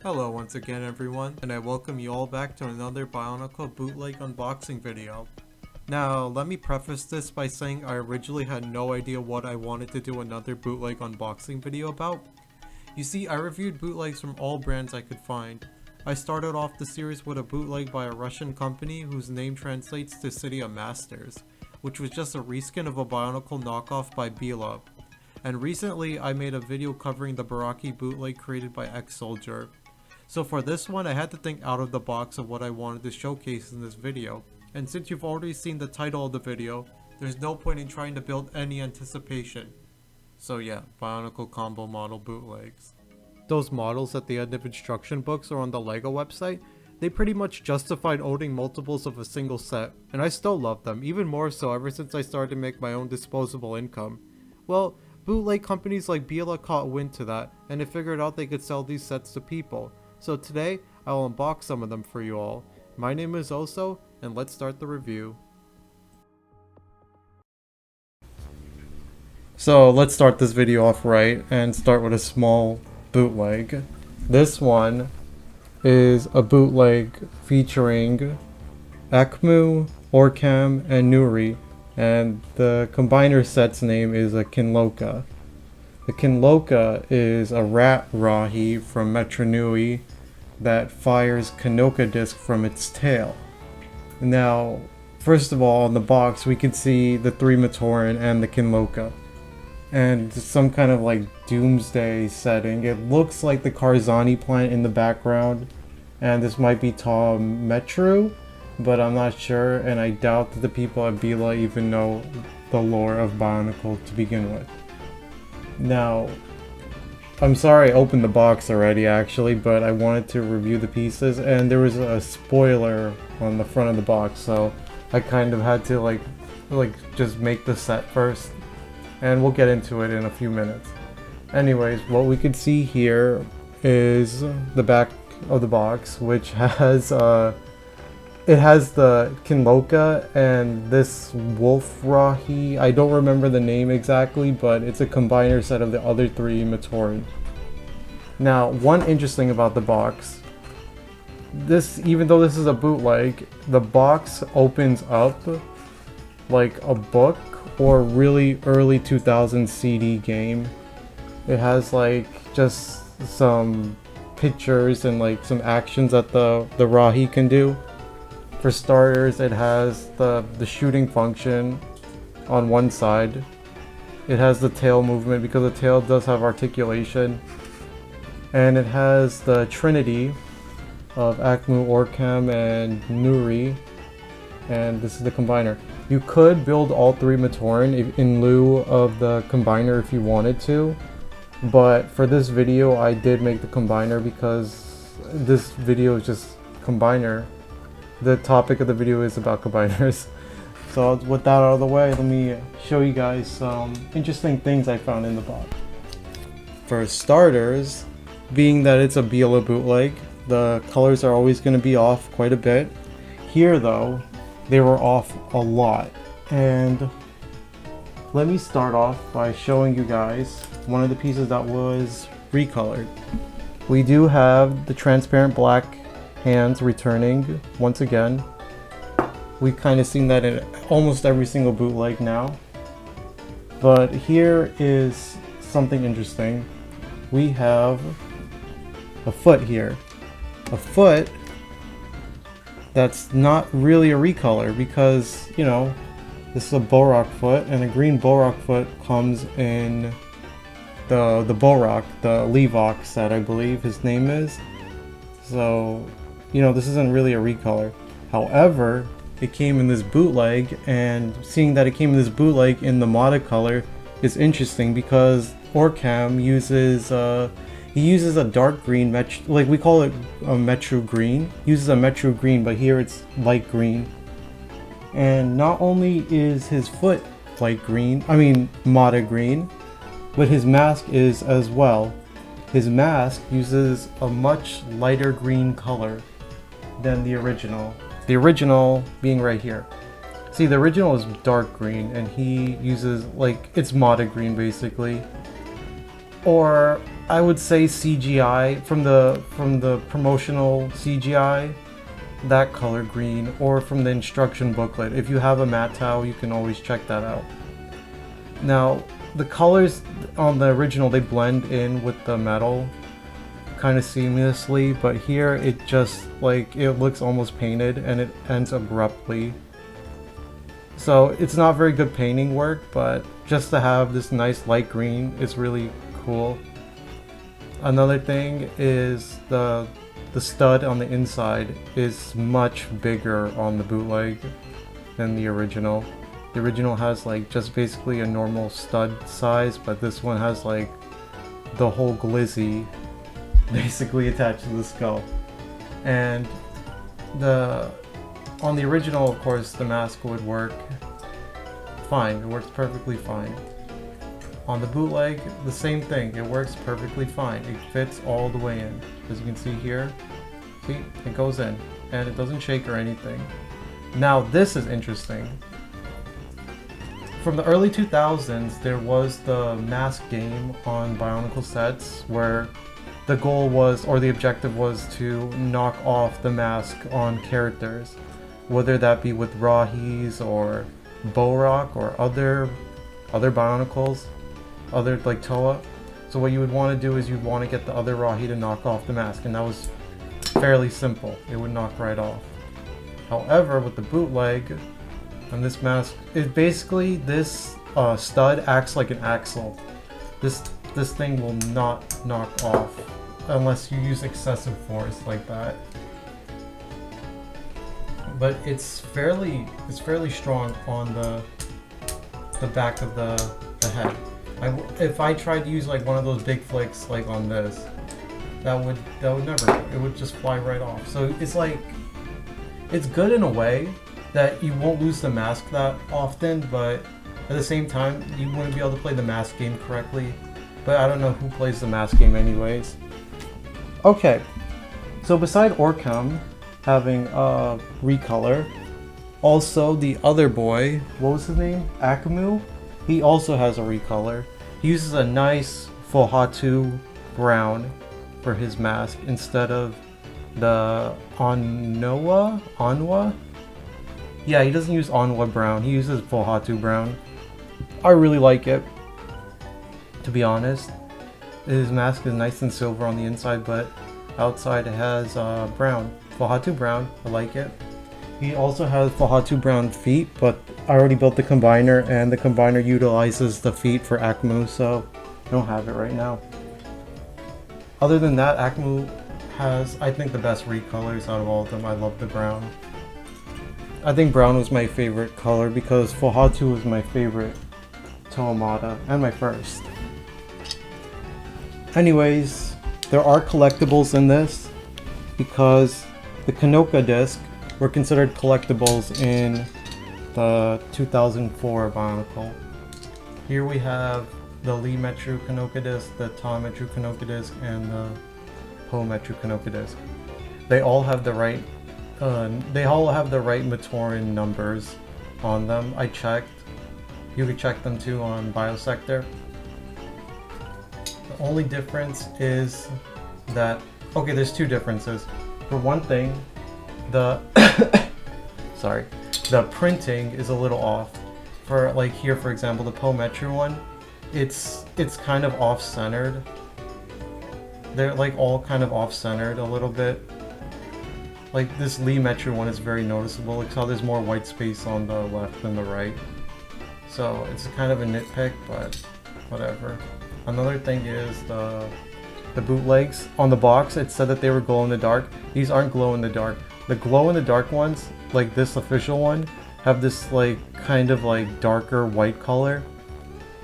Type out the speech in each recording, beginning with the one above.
Hello once again everyone, and I welcome you all back to another Bionicle bootleg unboxing video. Now, let me preface this by saying I originally had no idea what I wanted to do another bootleg unboxing video about. You see, I reviewed bootlegs from all brands I could find. I started off the series with a bootleg by a Russian company whose name translates to City of Masters, which was just a reskin of a Bionicle knockoff by Bionicle. And recently I made a video covering the Baraki bootleg created by X-Soldier. So for this one, I had to think out of the box of what I wanted to showcase in this video. And since you've already seen the title of the video, there's no point in trying to build any anticipation. So yeah, Bionicle combo model bootlegs. Those models at the end of instruction books or on the LEGO website, they pretty much justified owning multiples of a single set, and I still love them, even more so ever since I started to make my own disposable income. Well, bootleg companies like Bionicle caught wind to that, and they figured out they could sell these sets to people. So today, I will unbox some of them for you all. My name is Oso, and let's start the review. So let's start this video off right, and start with a small bootleg. This one is a bootleg featuring Akmu, Orcam, and Nuri, and the combiner set's name is a Kinloka. The Kinloka is a rat Rahi from Metro Nui that fires Kanoka disc from its tail. Now, first of all, on the box we can see the 3 Matoran and the Kinloka. And some kind of like doomsday setting. It looks like the Karzani plant in the background. And this might be Tom Metru, but I'm not sure, and I doubt that the people at Bila even know the lore of Bionicle to begin with. Now, I'm sorry I opened the box already actually, but I wanted to review the pieces, and there was a spoiler on the front of the box, so I kind of had to like just make the set first, and we'll get into it in a few minutes. Anyways, what we could see here is the back of the box, which has it has the Kinloka and this Wolf Rahi. I don't remember the name exactly, but it's a combiner set of the other 3 Matoran. Now, one interesting about the box, even though this is a bootleg, the box opens up like a book or a really early 2000s CD game. It has like just some pictures and like some actions that the Rahi can do. For starters, it has the shooting function on one side. It has the tail movement because the tail does have articulation. And it has the trinity of Akmu, Orcam, and Nuri. And this is the combiner. You could build all 3 Matoran in lieu of the combiner if you wanted to. But for this video, I did make the combiner because this video is just combiner. The topic of the video is about combiners. So with that out of the way, let me show you guys some interesting things I found in the box. For starters, being that it's a Bila bootleg, the colors are always going to be off quite a bit. Here though, they were off a lot. And let me start off by showing you guys one of the pieces that was recolored. We do have the transparent black hands returning once again. We've kind of seen that in almost every single bootleg now. But here is something interesting. We have a foot here. A foot that's not really a recolor because, you know, this is a Borak foot, and a green Borak foot comes in the Borak, the Levok set, I believe his name is. So, you know, this isn't really a recolor. However, it came in this bootleg, and seeing that it came in this bootleg in the modded color is interesting because Orcam uses he uses a dark green like we call it a Metro green. He uses a Metro green, but here it's light green. And not only is his foot light green, modded green, but his mask is as well. His mask uses a much lighter green color than the original. The original being right here. See, the original is dark green, and he uses, like, it's modded green basically. or I would say CGI from the promotional CGI, that color green, or from the instruction booklet. If you have a matte towel, you can always check that out. Now, the colors on the original, they blend in with the metal kind of seamlessly, but here it just like it looks almost painted and it ends abruptly. So it's not very good painting work, but just to have this nice light green is really cool. Another thing is the stud on the inside is much bigger on the bootleg than the original. The original has like just basically a normal stud size, but this one has like the whole glizzy basically attached to the skull. And on the original, of course, the mask would work fine. It works perfectly fine. On the bootleg, the same thing. It works perfectly fine. It fits all the way in. As you can see here, see, it goes in and it doesn't shake or anything. Now this is interesting. From the early 2000s, there was the mask game on Bionicle sets where the goal was, or the objective was, to knock off the mask on characters, whether that be with Rahis or Borak or other Bionicles, other like Toa. So what you would want to do is you'd want to get the other Rahi to knock off the mask, and that was fairly simple. It would knock right off. However, with the bootleg, and this mask, it basically, this stud acts like an axle. This thing will not knock off unless you use excessive force like that. But it's fairly strong on the back of the head. If I tried to use like one of those big flicks like on this, that would never go. It would just fly right off. So it's like, it's good in a way that you won't lose the mask that often, but at the same time, you wouldn't be able to play the mask game correctly. But I don't know who plays the mask game anyways. Okay, so beside Orcam having a recolor, also the other boy, what was his name? Akmu? He also has a recolor. He uses a nice Fohatu brown for his mask instead of the Anwa? Yeah, he doesn't use Anwa brown, he uses Fohatu brown. I really like it, to be honest. His mask is nice and silver on the inside, but outside it has brown. Fohatu brown, I like it. He also has Fohatu brown feet, but I already built the combiner, and the combiner utilizes the feet for Akmu, so I don't have it right now. Other than that, Akmu has, I think, the best recolors out of all of them. I love the brown. I think brown was my favorite color because Fohatu was my favorite Toamata, and my first. Anyways, there are collectibles in this because the Kanoka disc were considered collectibles in the 2004 Bionicle. Here we have the Lee Metru Kanoka disc, the Tom Metru Kanoka disc, and the Ho Metru Kanoka disc. They all have the right Matoran numbers on them. I checked. You could check them too on Biosector. The only difference is that, okay, there's two differences. For one thing, the the printing is a little off. For like here, for example, the Pometru one, it's kind of off-centered. They're like all kind of off-centered a little bit. Like this Lee Metru one is very noticeable. Like how there's more white space on the left than the right. So it's kind of a nitpick, but whatever. Another thing is the bootlegs. On the box, it said that they were glow in the dark. These aren't glow in the dark. The glow in the dark ones, like this official one, have this like kind of like darker white color.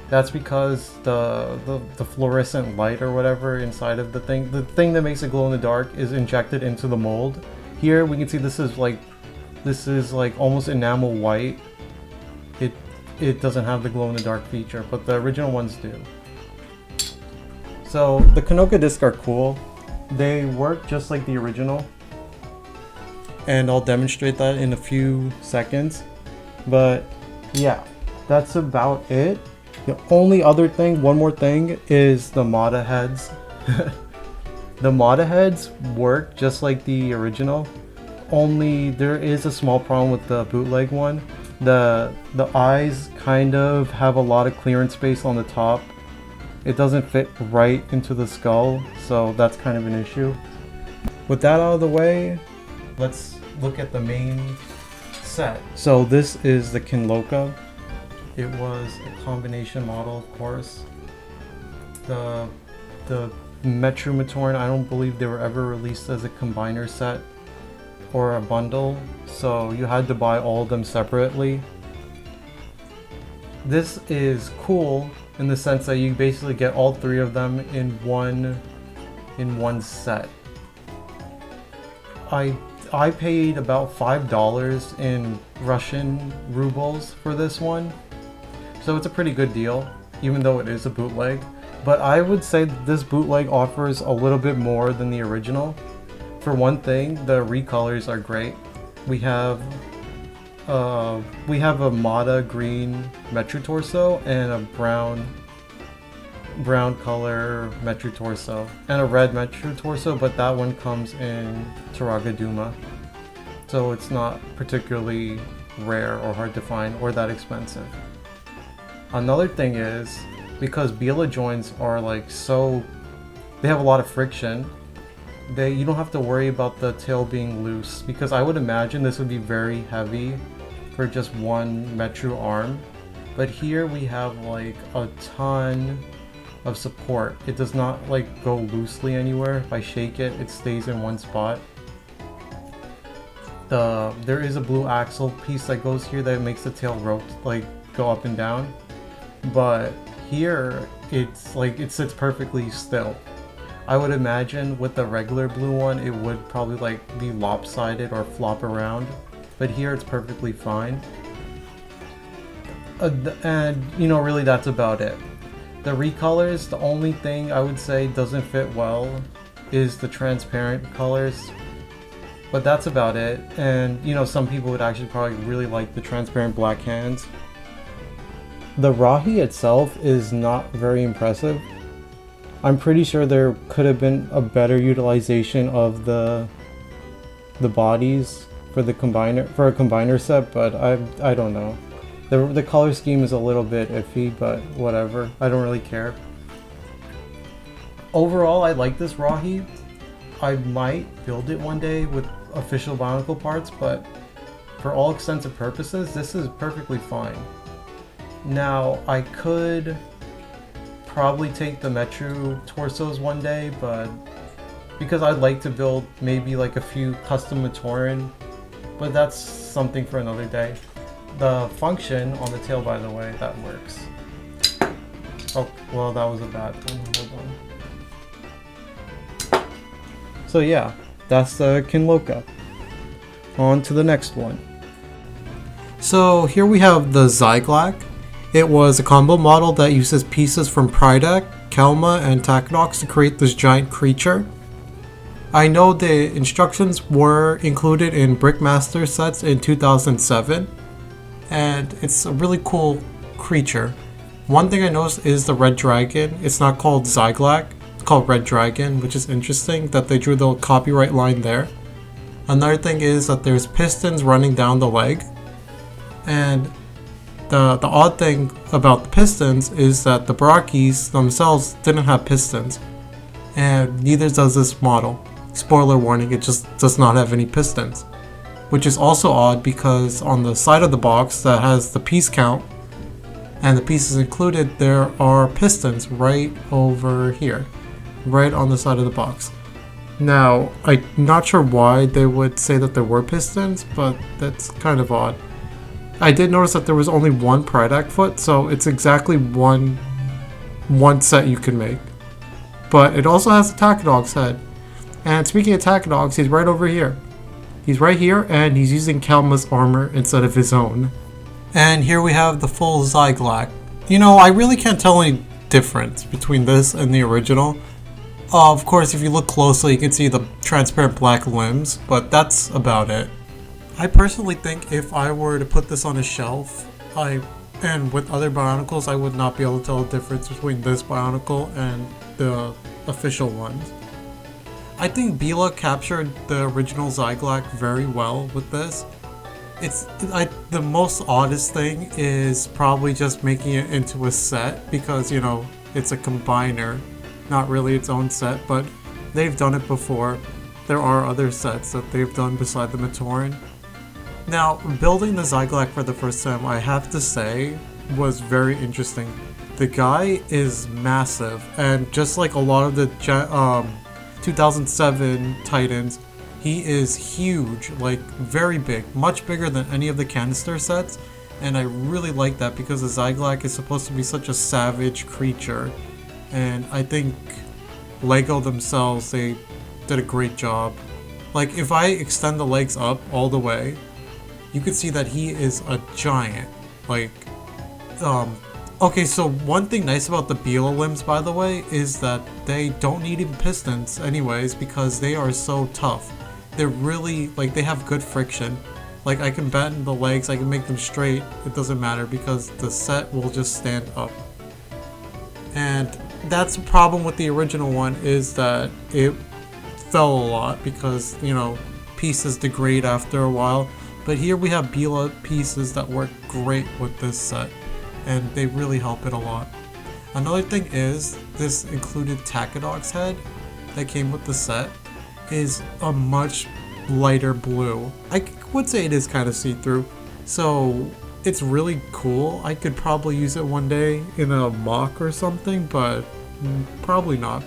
That's because the fluorescent light or whatever inside of the thing that makes it glow in the dark is injected into the mold. Here we can see this is like almost enamel white. It doesn't have the glow in the dark feature, but the original ones do. So the Kanoka discs are cool. They work just like the original, and I'll demonstrate that in a few seconds. But yeah, that's about it. The only other thing, one more thing, is the Mata heads. The Mata heads work just like the original, only there is a small problem with the bootleg one. The eyes kind of have a lot of clearance space on the top. It doesn't fit right into the skull, so that's kind of an issue. With that out of the way, let's look at the main set. So this is the Kinloka. It was a combination model, of course. The Metrumatoran, I don't believe they were ever released as a combiner set or a bundle, so you had to buy all of them separately. This is cool in the sense that you basically get all three of them in one set. I paid about $5 in Russian rubles for this one, so it's a pretty good deal, even though it is a bootleg. But I would say that this bootleg offers a little bit more than the original. For one thing, the recolors are great. We have a Mata green Metru torso and a brown color Metru torso and a red Metru torso, but that one comes in Taragaduma, so it's not particularly rare or hard to find or that expensive. Another thing is, because Bila joints are like they have a lot of friction, you don't have to worry about the tail being loose, because I would imagine this would be very heavy for just one Metru arm. But here we have like a ton of support. It does not like go loosely anywhere. If I shake it, it stays in one spot. There is a blue axle piece that goes here that makes the tail go up and down, but here it's like it sits perfectly still. I would imagine with the regular blue one it would probably like be lopsided or flop around, but here it's perfectly fine. And you know, really that's about it. The recolors, the only thing I would say doesn't fit well is the transparent colors, but that's about it. And you know, some people would actually probably really like the transparent black hands. The Rahi itself is not very impressive. I'm pretty sure there could have been a better utilization of the bodies for a combiner set, but I don't know. The color scheme is a little bit iffy, but whatever. I don't really care. Overall, I like this Rahi. I might build it one day with official Bionicle parts, but for all intents and purposes, this is perfectly fine. Now, I could probably take the Metru torsos one day, but because I'd like to build maybe like a few custom Matoran, but that's something for another day. The function on the tail, by the way, that works. Oh, well, that was a bad one. Hold on. So yeah, that's the Kinloka. On to the next one. So here we have the Zyglock. It was a combo model that uses pieces from Prydac, Kelma, and Takedox to create this giant creature. I know the instructions were included in Brickmaster sets in 2007, and it's a really cool creature. One thing I noticed is the red dragon. It's not called Zyglock, it's called Red Dragon, which is interesting that they drew the copyright line there. Another thing is that there's pistons running down the leg, and the odd thing about the pistons is that the Barakis themselves didn't have pistons, and neither does this model. Spoiler warning, it just does not have any pistons. Which is also odd because on the side of the box that has the piece count and the pieces included, there are pistons right over here, right on the side of the box. Now, I'm not sure why they would say that there were pistons, but that's kind of odd. I did notice that there was only one Prydac foot, so it's exactly one set you can make. But it also has a Takedog's head. And speaking of Takedog's, he's right over here. He's right here, and he's using Kelma's armor instead of his own. And here we have the full Zyglock. You know, I really can't tell any difference between this and the original. Of course, if you look closely, you can see the transparent black limbs, but that's about it. I personally think if I were to put this on a shelf, I And with other Bionicles, I would not be able to tell the difference between this Bionicle and the official ones. I think Bila captured the original Zyglock very well with this. The most oddest thing is probably just making it into a set because, you know, it's a combiner, not really its own set, but they've done it before. There are other sets that they've done beside the Matoran. Now, building the Zyglock for the first time, I have to say, was very interesting. The guy is massive, and just like a lot of the 2007 Titans, he is huge, like very big, much bigger than any of the canister sets, and I really like that because the Zyglock is supposed to be such a savage creature, and I think LEGO themselves, they did a great job. Like, if I extend the legs up all the way, you can see that he is a giant. Like, okay, so one thing nice about the Bila limbs, by the way, is that they don't need even pistons anyways because they are so tough. They're really, like, they have good friction. Like, I can bend the legs, I can make them straight, it doesn't matter because the set will just stand up. And that's the problem with the original one, is that it fell a lot because, you know, pieces degrade after a while. But here we have Bila pieces that work great with this set, and they really help it a lot. Another thing is, this included Tachydog's head that came with the set is a much lighter blue. I would say it is kind of see-through, so it's really cool. I could probably use it one day in a mock or something, but probably not.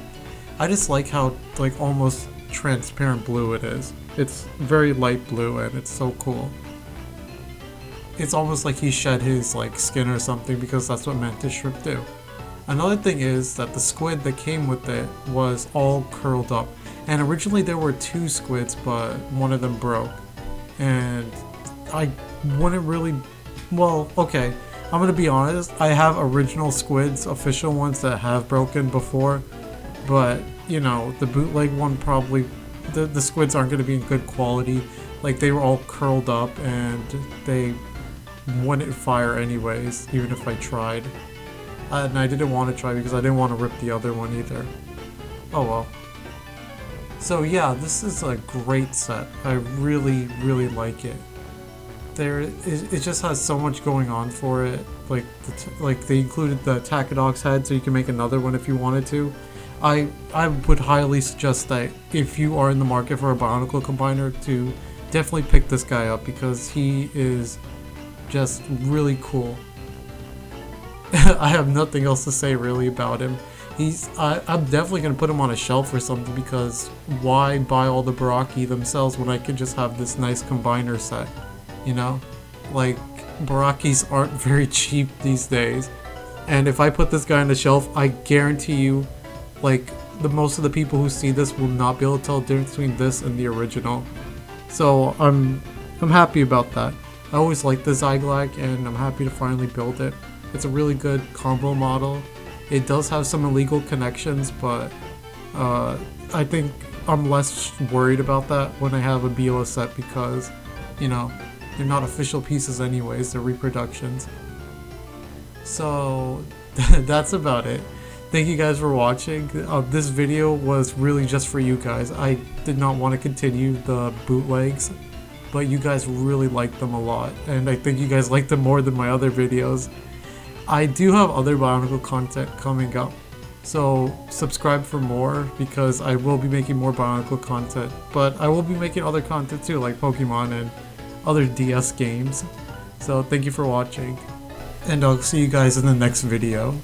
I just like how, like, almost transparent blue it is. It's very light blue and it's so cool. It's almost like he shed his, like, skin or something because that's what mantis shrimp do. Another thing is that the squid that came with it was all curled up. And originally there were 2 squids, but one of them broke. And I wouldn't really... Well, okay, I'm gonna be honest. I have original squids, official ones that have broken before. But, you know, the bootleg one probably... The squids aren't gonna be in good quality. Like, they were all curled up and they wouldn't fire anyways, even if I tried. And I didn't want to try because I didn't want to rip the other one either. Oh well. So yeah, this is a great set. I really, really like it. It just has so much going on for it. Like, they included the Tachydog's head, so you can make another one if you wanted to. I would highly suggest that if you are in the market for a Bionicle combiner, to definitely pick this guy up because he is just really cool. I have nothing else to say really about him. I'm definitely going to put him on a shelf or something because why buy all the Baraki themselves when I can just have this nice combiner set, you know? Like, Barakis aren't very cheap these days. And if I put this guy on the shelf, I guarantee you, like, most of the people who see this will not be able to tell the difference between this and the original. So I'm happy about that. I always liked the Zyglock and I'm happy to finally build it. It's a really good combo model. It does have some illegal connections, but I think I'm less worried about that when I have a Bila set because, you know, they're not official pieces anyways, they're reproductions. So that's about it. Thank you guys for watching. This video was really just for you guys. I did not want to continue the bootlegs, but you guys really liked them a lot, and I think you guys liked them more than my other videos. I do have other Bionicle content coming up, so subscribe for more because I will be making more Bionicle content, but I will be making other content too, like Pokemon and other DS games. So thank you for watching, and I'll see you guys in the next video.